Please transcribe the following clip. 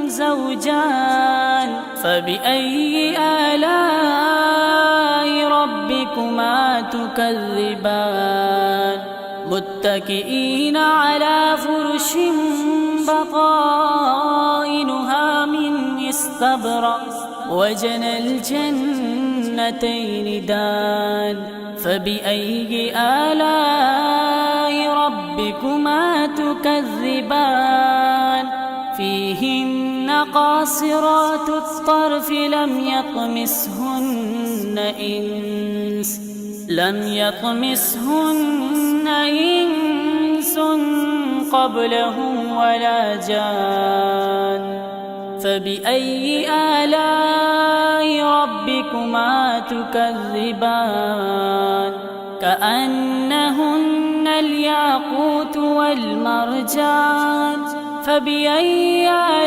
زوجان فبأي آلاء ربكما تكذبان متكئين على فرش بطائنها من استبرق وجنى الجنتين دان فبأي آلاء ربكما تكذبان فيهن قاصرات الطرف لم يطمسهن إنس قبلهم ولا جان فبأي آلاء ربكما تكذبان كأنهن الياقوت والمرجان فبأي